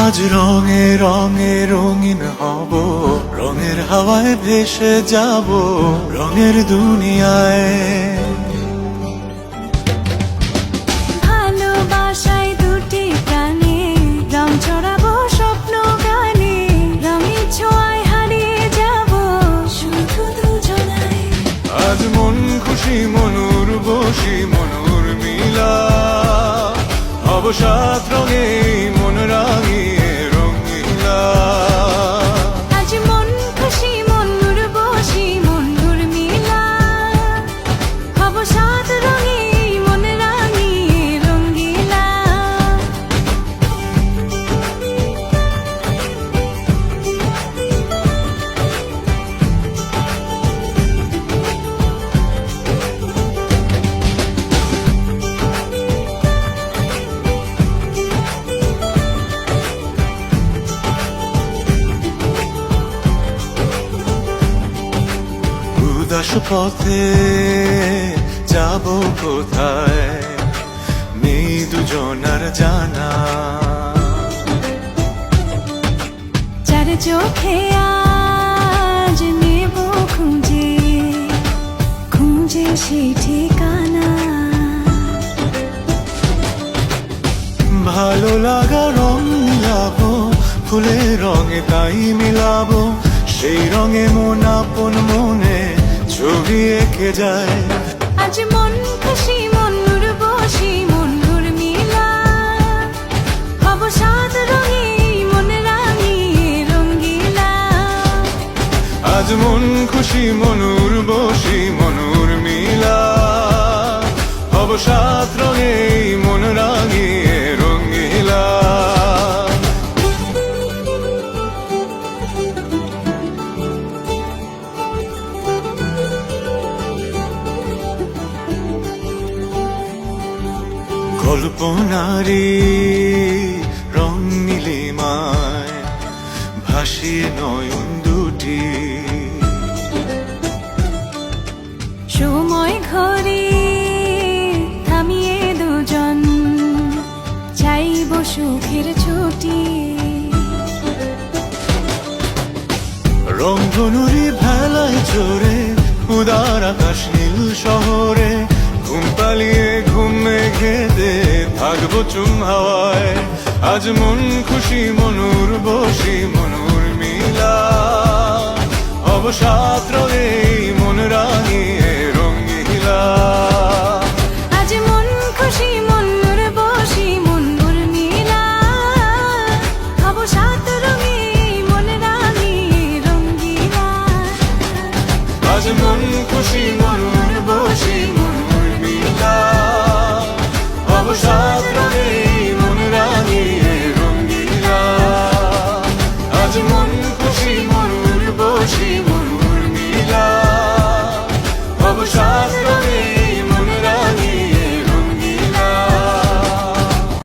আজ রঙে রঙে রঙিন হব, রঙের হাওয়ায় ভেসে যাব রঙের দুনিয়ায়। ভালোবাসায় দুটি প্রাণে রং ছড়াবো স্বপ্ন গানে, রঙের ছোঁয়ায় হারিয়ে যাব শুধু দুজনায়। আজ মন খুশি মনুর বসি মনুর মিলা, হব সাত রঙে মন রাঙিয়ে রঙিলা। আজ মন খুশি মনুর বসি মনুর মিলা, হব সাত রঙে মন রাঙিয়ে রঙ্গিলা। উদাস পথে যাব কোথায়, নেই দুজনার জানা। চার চোখে আজ নেব খুঁজে খুঁজে সেই ঠিকানা। ভালো লাগা রং মিলাবো, ফুলের রঙে তাই মিলাবো, সেই রঙে মন আপন মনে ছবি এঁকে যায়। আজ মন খুশি মনুর বসি মনুর মিলা, হব সাত রঙে মন রাঙিয়ে রঙ্গিলা। আজ মন খুশি মনুর বসি মনুর মিলা, হব সাত রঙে মন রাঙিয়ে রঙিলা। কল্পনারি রং নীলিমায় ভাসিয়ে নয়ন দুটি, সময় ঘরে থামিয়ে দুজন চাইব সুখের ছুটি। রংধনুরি ভেলায় চড়ে উদার আকাশ নীল শহরে, ঘুম পালিয়ে ঘুম মেঘেতে থাকবো চুম হাওয়ায়। আজ মন খুশি মনুর বসি মনুর মিলা, হব সাত রঙে